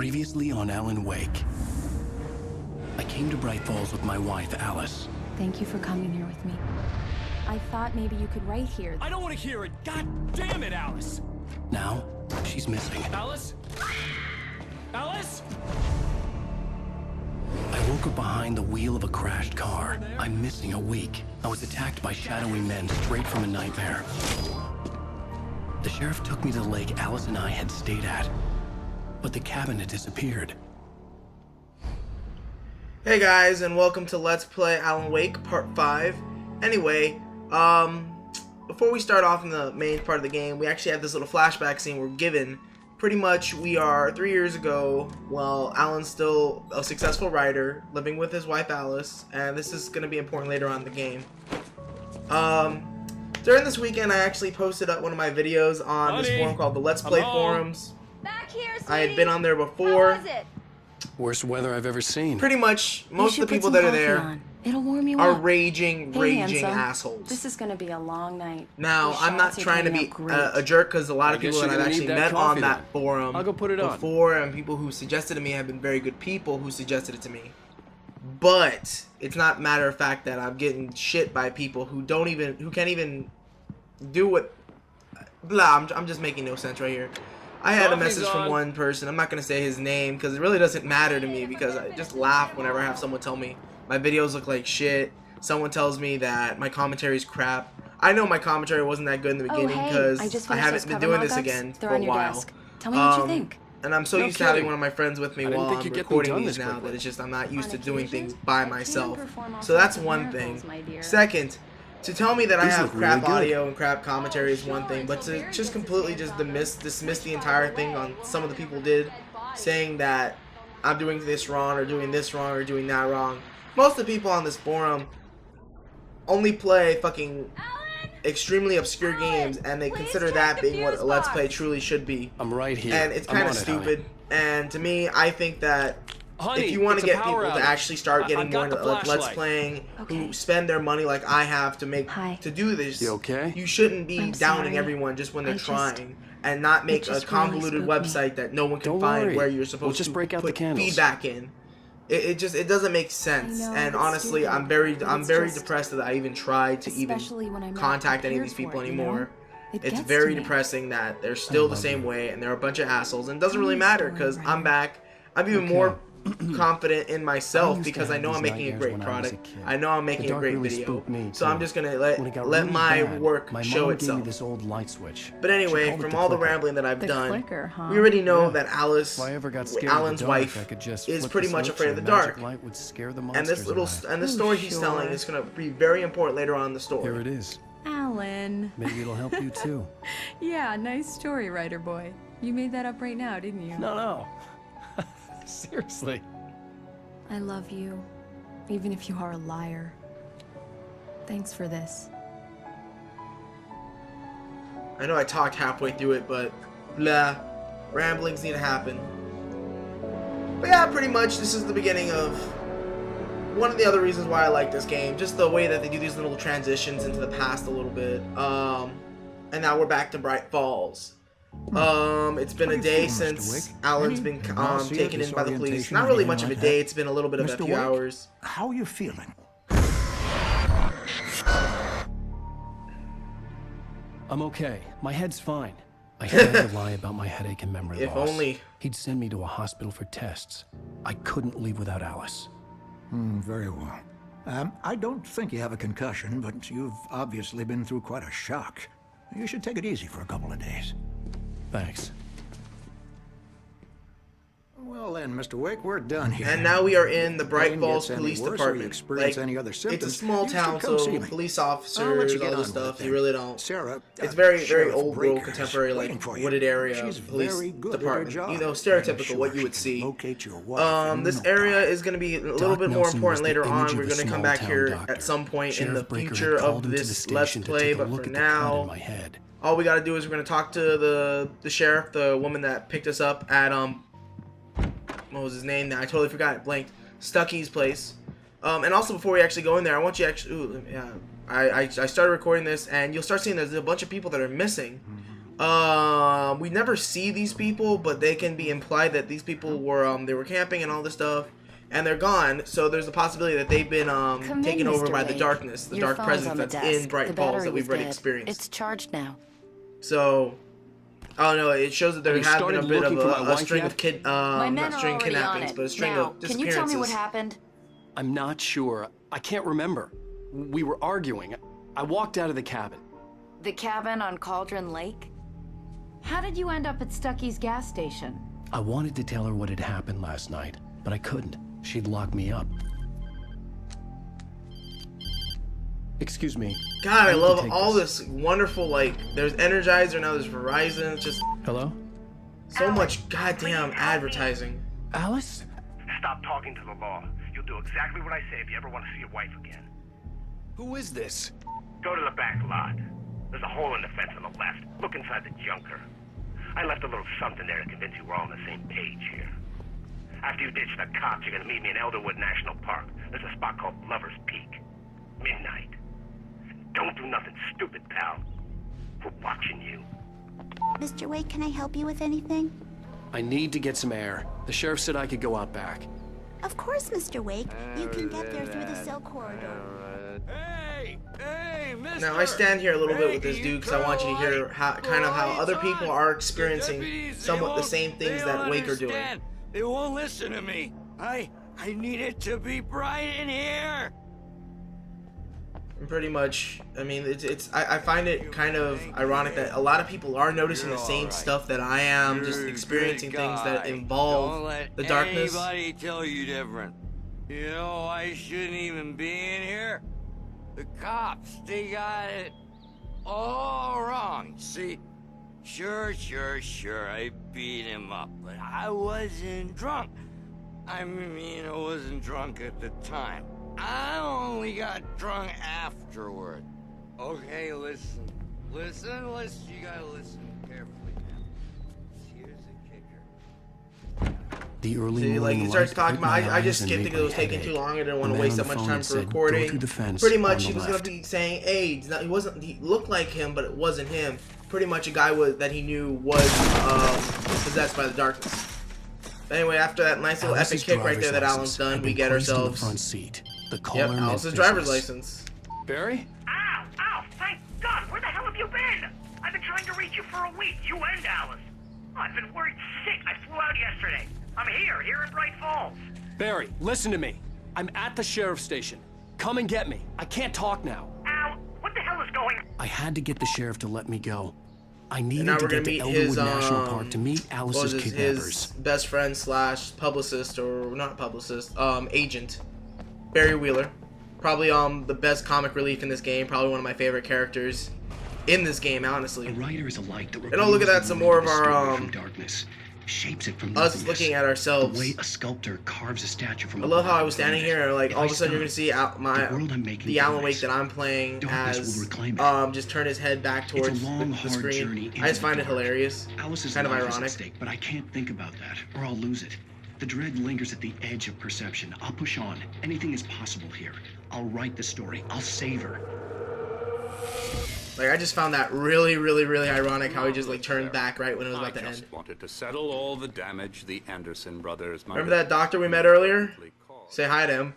Previously on Alan Wake. I came to Bright Falls with my wife, Alice. Thank you for coming here with me. I thought maybe you could write here. I don't want to hear it! God damn it, Alice! Now, she's missing. Alice? Alice? I woke up behind the wheel of a crashed car. I'm missing a week. I was attacked by shadowy men straight from a nightmare. The sheriff took me to the lake Alice and I had stayed at, but the cabin had disappeared. Hey guys, and welcome to Let's Play Alan Wake Part 5. Anyway, before we start off in the main part of the game, we actually have this little flashback scene we're given. Pretty much, we are 3 years ago, well, Alan's still a successful writer, living with his wife Alice, and this is going to be important later on in the game. During this weekend, I actually posted up one of my videos on this forum called the Let's Play Forums. Back here, sweetie. I had been on there before. How was it? Worst weather I've ever seen. Pretty much, most of the people that are there It'll warm you are up. raging Handsome. assholes. This is gonna be a long night. Now, Your I'm not shots are trying to turning be out great. a jerk, because a lot of I guess people that you're I've gonna actually need that met on coffee that then. forum I'll go put it on. before, and people who suggested it to me have been very good people who suggested it to me. But it's not matter of fact that I'm getting shit by people who can't even do what. Blah. I'm just making no sense right here. I had a message from one person. I'm not gonna say his name because it really doesn't matter to me, because I just laugh whenever I have someone tell me my videos look like shit. Someone tells me that my commentary is crap. I know my commentary wasn't that good in the beginning because I haven't been doing this again for a while. Tell me what you think. And I'm so used to having one of my friends with me while I'm recording these now that it's just I'm not used to doing things by myself. So that's one thing. Second, to tell me that I have crap audio and crap commentary is one thing, but to just completely just dismiss the entire thing on some of the people did, saying that I'm doing this wrong or doing this wrong or doing that wrong. Most of the people on this forum only play fucking extremely obscure games, and they consider that being what a Let's Play truly should be. I'm right here. And it's kind of stupid. And to me, I think that Honey, if you want to it's a get people power to outage. actually start getting more got the into Let's flashlight. Playing, Okay. who spend their money like I have to to do this, You okay? you shouldn't be I'm downing sorry. everyone just when they're I just- trying, and not make it a just really convoluted spooked me. website that no one can Don't find worry. where you're We'll supposed just to break out the put candles. feedback in. It doesn't make sense. I know, And it's honestly, stupid, I'm very but it's very just- depressed that I even tried to even Especially when I'm not contact any of prepared these people for it, you know? anymore. It It's gets very to me. depressing that they're still the same way and they're a bunch of assholes, and it doesn't really I'm matter sorry, because Ryan. I'm back. I'm even more confident in myself used to because I have know these I'm making a nightmares great when I was a product. kid. I know I'm making The a dark great really video. spooked me, So too. I'm just gonna When it let got let really my bad, work my show mom itself. gave me this old light switch. But She anyway, called it from the all the clicker. rambling that I've The done, clicker, huh? we already know Yeah. that Alice, If I ever got scared of Alan's the dark, wife, I could just is flip pretty the much switch afraid of and the a magic dark. light would scare the And monsters this little away. and the story he's telling is gonna be very important later on in the Here story. it is. Alan. Maybe it'll help you too. Yeah, nice story, writer boy. You made that up right now, didn't you? No. Seriously. I love you, even if you are a liar. Thanks for this. I know I talked halfway through it, but blah, ramblings need to happen. But yeah, pretty much this is the beginning of one of the other reasons why I like this game, just the way that they do these little transitions into the past a little bit. And now we're back to Bright Falls. It's been a day since Alan's been taken in by the police. Not really much of a day, it's been a little bit of a few hours. How are you feeling? I'm okay. My head's fine. I had to lie about my headache and memory If loss. only. He'd send me to a hospital for tests. I couldn't leave without Alice. Very well. I don't think you have a concussion, but you've obviously been through quite a shock. You should take it easy for a couple of days. Thanks. Well then, Mr. Wake, we're done here. And now we are in the Bright Pain Falls gets any Police worse or you Department. experience Like, any other it's a symptoms, small you should town, come so see me. police I'll let officers, you get all on this with stuff, it you then. really don't. Sarah, It's very Sheriff old world, Breaker's contemporary, waiting like for you. wooded area, She's police very good at her department. job. You know, I'm stereotypical sure what you she would can see. locate your wife in This no area time. is going to be a little Doc bit more Nelson important was the later on. image of We're a going to come small back town here doctor. at some point in Sheriff the Breaker future had called of into the this Let's station to Play, take a but look for at the cut in now, my head. all we got to do is we're going to talk to the sheriff, the woman that picked us up at, what was his name now? I totally forgot, it blanked. Stucky's place. And also before we actually go in there, I want you actually, I started recording this, and you'll start seeing there's a bunch of people that are missing. We never see these people, but they can be implied that these people were they were camping and all this stuff, and they're gone. So there's a possibility that they've been taken over by the darkness, the dark presence that's in Bright Falls that we've already experienced. It's charged now. So, I don't know. It shows that there has been a bit of a string of not string kidnappings, but a string of disappearances. Can you tell me what happened? I'm not sure. I can't remember. We were arguing. I walked out of the cabin. The cabin on Cauldron Lake? How did you end up at Stucky's gas station? I wanted to tell her what had happened last night, but I couldn't. She'd lock me up. Excuse me. God, I love all this wonderful, like, there's Energizer, now there's Verizon, it's just... Hello? So much goddamn advertising. Alice? Stop talking to the law. You'll do exactly what I say if you ever want to see your wife again. Who is this? Go to the back lot. There's a hole in the fence on the left. Look inside the junker. I left a little something there to convince you we're all on the same page here. After you ditch the cops, you're gonna meet me in Elderwood National Park. There's a spot called Lover's Peak. Midnight. Don't do nothing stupid, pal. We're watching you. Mr. Wake, can I help you with anything? I need to get some air. The sheriff said I could go out back. Of course, Mr. Wake. You can get there through the cell corridor. Hey, mister! Now, I stand here a little bit with this dude because I want you to hear how other people are experiencing somewhat the same things that Wake are doing. They won't listen to me. I need it to be bright in here. And pretty much, I mean, I find it kind of ironic that a lot of people are noticing the same stuff that I am, just experiencing things that involve the darkness. Don't let anybody tell you different. You know, I shouldn't even be in here. The cops, they got it all wrong. See, sure, I beat him up, but I wasn't drunk. I mean, I wasn't drunk at the time. I only got drunk afterward. Okay, listen. You gotta listen carefully now. Here's the kicker. The early See, like, morning he starts light talking hurt about, my I just eyes and skipped made it because it was me taking headache. too long. I didn't want The to man waste on that the much phone time for said, "Go recording. through the fence Pretty on much, the he was gonna left." be saying, hey, he looked like him, but it wasn't him. Pretty much a guy that he knew was possessed by the darkness. But anyway, after that nice little epic kick right there that Alan's done, we get ourselves... front seat. The Yep, caller Alice's driver's license. Barry? Ow, thank God, where the hell have you been? I've been trying to reach you for a week, you and Alice. Oh, I've been worried sick, I flew out yesterday. I'm here in Bright Falls. Barry, listen to me. I'm at the sheriff's station. Come and get me. I can't talk now. Al, what the hell is going on? I had to get the sheriff to let me go. I needed now to we're get gonna to meet his Elderwood National Park to meet Alice's kidnappers. His best friend / publicist, or not publicist, agent, Barry Wheeler. Probably the best comic relief in this game. Probably one of my favorite characters in this game, honestly. A writer is a light that and look at that, some more of our darkness. Shapes it from us looking at ourselves. The way a sculptor carves a statue from I love how I was standing here and like all of a sudden you're gonna see the Alan Wake that I'm playing as just turn his head back towards the screen. I just find it hilarious. Alice's kind of life is ironic. at stake, but I can't think about that or I'll lose it. The dread lingers at the edge of perception. I'll push on. Anything is possible here. I'll write the story. I'll save her. Like, I just found that really, really, really ironic how he just, like, turned back right when it was about to end. I just wanted to settle all the damage the Anderson brothers might. Remember that doctor we met earlier? Say hi to him.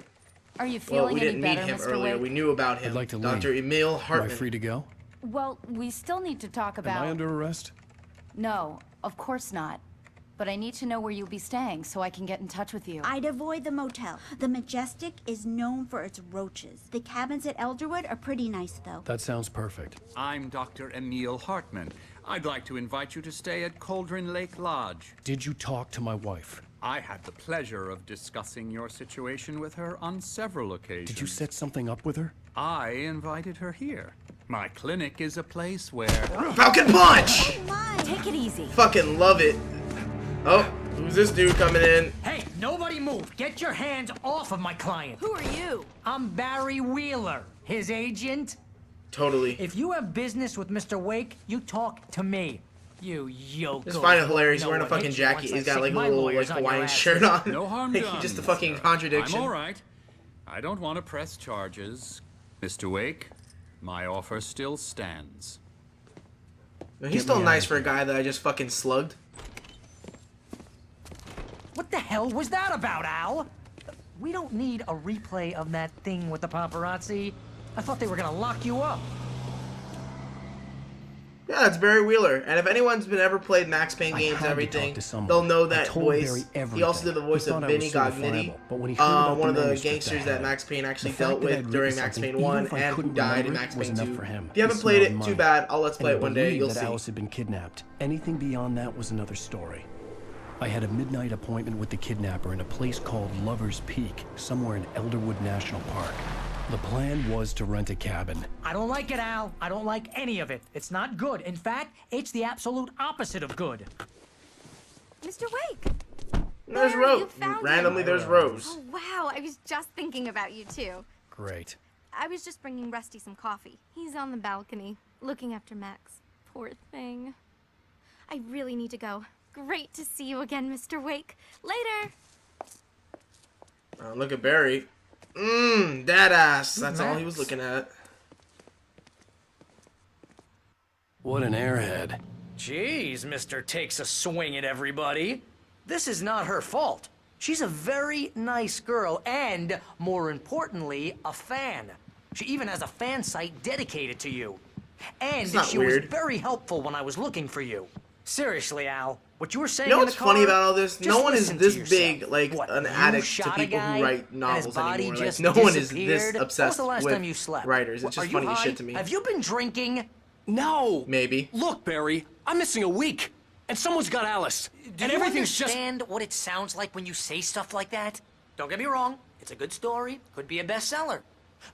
Are you feeling any better, Mr. Wake? Well, we didn't meet him earlier. We knew about him. I'd like to Dr. Emil Hartman. Am I free to go? Well, we still need to talk about... Am I under arrest? No, of course not. But I need to know where you'll be staying so I can get in touch with you. I'd avoid the motel. The Majestic is known for its roaches. The cabins at Elderwood are pretty nice, though. That sounds perfect. I'm Dr. Emil Hartman. I'd like to invite you to stay at Cauldron Lake Lodge. Did you talk to my wife? I had the pleasure of discussing your situation with her on several occasions. Did you set something up with her? I invited her here. My clinic is a place where... Falcon Punch! Oh, take it easy. Fucking love it. Oh, who's this dude coming in? Hey, nobody move. Get your hands off of my client. Who are you? I'm Barry Wheeler, his agent. Totally. If you have business with Mr. Wake, you talk to me. You yokel. Just find it hilarious. He's wearing a fucking jacket. He's got like a little like Hawaiian shirt on. No harm done. Just a fucking contradiction. I'm all right. I don't want to press charges. Mr. Wake, my offer still stands. He's still nice for a guy that I just fucking slugged. What the hell was that about, Al? We don't need a replay of that thing with the paparazzi. I thought they were gonna lock you up. Yeah, it's Barry Wheeler. And if anyone's been ever played Max Payne games and everything, they'll know that voice. He also did the voice of Vinny Gognitti, one of the gangsters that Max Payne actually dealt with during Max Payne 1 and who died in Max Payne 2. If you haven't played it, too bad. I'll let's play it one day. You'll see. Alice had been kidnapped. Anything beyond that was another story. I had a midnight appointment with the kidnapper in a place called Lover's Peak, somewhere in Elderwood National Park. The plan was to rent a cabin. I don't like it, Al. I don't like any of it. It's not good. In fact, it's the absolute opposite of good. Mr. Wake! There's Rose. Randomly, there's Rose. Oh, wow. I was just thinking about you, too. Great. I was just bringing Rusty some coffee. He's on the balcony, looking after Max. Poor thing. I really need to go. Great to see you again, Mr. Wake. Later! Look at Barry. That ass. That's all he was looking at. What an airhead. Jeez, Mr. Takes a swing at everybody. This is not her fault. She's a very nice girl and, more importantly, a fan. She even has a fan site dedicated to you. And she was very helpful when I was looking for you. Seriously, Al, what you were saying in the car, funny about all this? No one is this big, like, an addict to people who write novels anymore. Like, no one is this obsessed with writers. It's just funny as shit to me. Have you been drinking? No! Maybe. Look, Barry, I'm missing a week, and someone's got Alice. Do you understand what it sounds like when you say stuff like that? Don't get me wrong, it's a good story, could be a bestseller.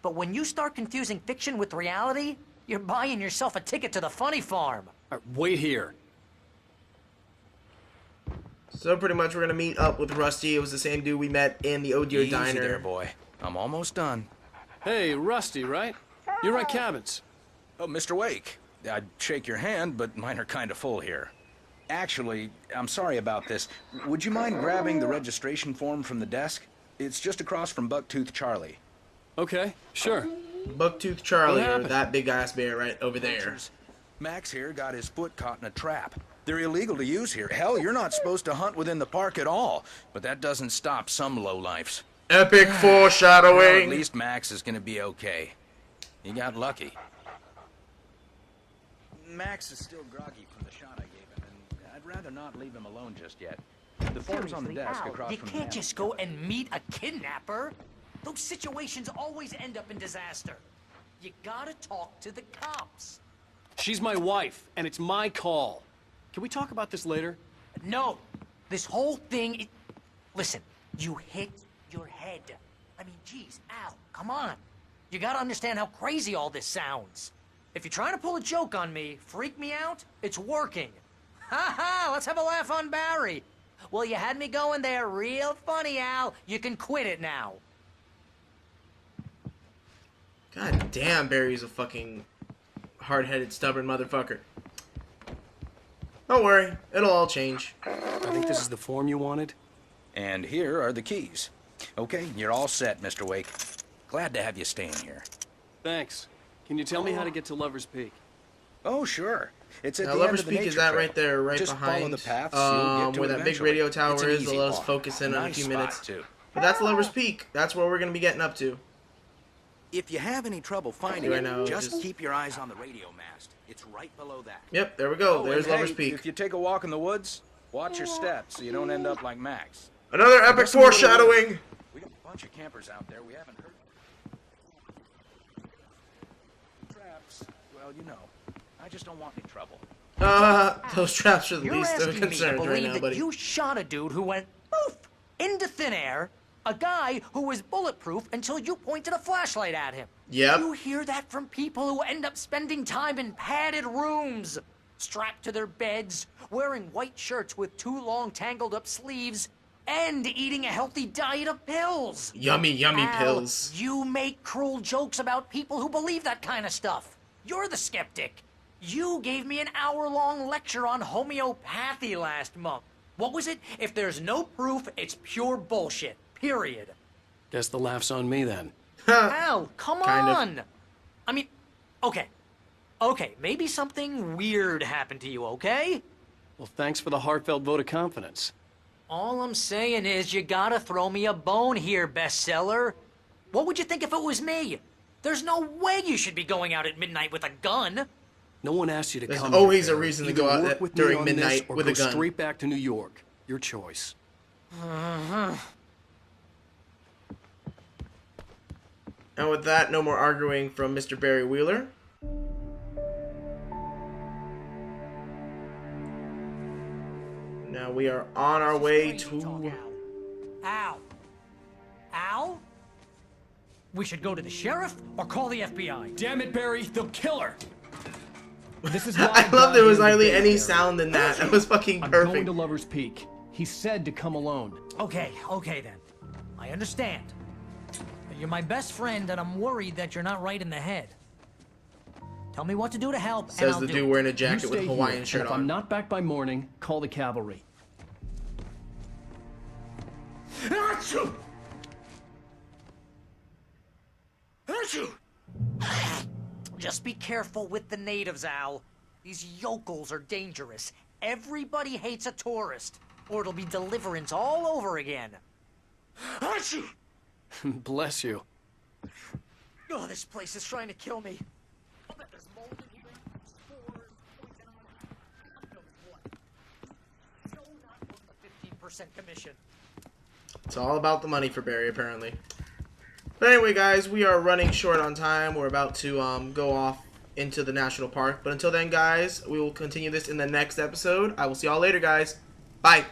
But when you start confusing fiction with reality, you're buying yourself a ticket to the funny farm. Wait here. So pretty much we're gonna meet up with Rusty. It was the same dude we met in the Oh Dear Diner. Easy there, boy. I'm almost done. Hey, Rusty, right? You rent cabins. Oh, Mr. Wake. I'd shake your hand, but mine are kind of full here. Actually, I'm sorry about this. Would you mind grabbing the registration form from the desk? It's just across from Bucktooth Charlie. Okay, sure. Bucktooth Charlie, or that big ass bear right over there. Max here got his foot caught in a trap. They're illegal to use here. Hell, you're not supposed to hunt within the park at all. But that doesn't stop some lowlifes. Epic foreshadowing! Well, at least Max is gonna be okay. He got lucky. Max is still groggy from the shot I gave him, and I'd rather not leave him alone just yet. The form's on the desk across you from the can't just go and meet a kidnapper. Those situations always end up in disaster. You gotta talk to the cops. She's my wife, and it's my call. Can we talk about this later? No. This whole thing... Listen, you hit your head. I mean, geez, Al, come on. You gotta understand how crazy all this sounds. If you're trying to pull a joke on me, freak me out, it's working. Ha ha, let's have a laugh on Barry. Well, you had me going there real funny, Al. You can quit it now. God damn, Barry's a fucking hard-headed, stubborn motherfucker. Don't worry, it'll all change. I think this is the form you wanted. And here are the keys. Okay, you're all set, Mr. Wake. Glad to have you staying here. Thanks. Can you tell me how to get to Lover's Peak? Oh, sure. It's at the Lover's end of the Peak nature is that trail. right there, right Just behind follow the paths, you'll get to where it that big eventually. radio tower It's an is. easy They'll let us walk. focus in on a Nice few spot, minutes. too. But that's Lover's Peak. That's where we're gonna be getting up to. If you have any trouble finding it, just keep your eyes on the radio mast. It's right below that. Yep, there we go. Oh, There's and Lover's hey, Peak. If you take a walk in the woods, watch your steps so you don't end up like Max. Another epic foreshadowing. We got a bunch of campers out there we haven't heard. Traps. Well, you know, I just don't want any trouble. Those traps are the You're least of asking me to concerns right believe now, that buddy. you shot a dude who went poof into thin air, a guy who was bulletproof until you pointed a flashlight at him. Yep. You hear that from people who end up spending time in padded rooms, strapped to their beds, wearing white shirts with too long tangled up sleeves, and eating a healthy diet of pills. Yummy, yummy Al, pills. You make cruel jokes about people who believe that kind of stuff. You're the skeptic. You gave me an hour-long lecture on homeopathy last month. What was it? If there's no proof, it's pure bullshit. Period. Guess the laugh's on me then. Al, come Kind of. on. I mean, okay. Okay, maybe something weird happened to you, okay? Well, thanks for the heartfelt vote of confidence. All I'm saying is you gotta throw me a bone here, bestseller. What would you think if it was me? There's no way you should be going out at midnight with a gun. No one asked you to There's come. There's always here, a reason to Either go out work with during me on midnight this or with go a gun. straight back to New York. Your choice. And with that, no more arguing from Mr. Barry Wheeler. Now we are on our way to... Al? Al? We should go to the sheriff or call the FBI. Damn it, Barry, they'll kill her. This is I love there was hardly any sound in that. That was fucking perfect. I'm going to Lover's Peak. He said to come alone. Okay then. I understand. You're my best friend, and I'm worried that you're not right in the head. Tell me what to do to help, and Says I'll the do dude it. wearing a jacket with a You stay Hawaiian here, shirt and if on. I'm not back by morning, call the cavalry. Achoo! Achoo! Just be careful with the natives, Al. These yokels are dangerous. Everybody hates a tourist, or it'll be deliverance all over again. Achoo! Bless you. Oh, this place is trying to kill me. I'll bet there's mold in here, spores, poison ivy. God knows what. So not worth the 15% commission. It's all about the money for Barry, apparently. But anyway, guys, we are running short on time. We're about to go off into the national park. But until then, guys, we will continue this in the next episode. I will see y'all later, guys. Bye.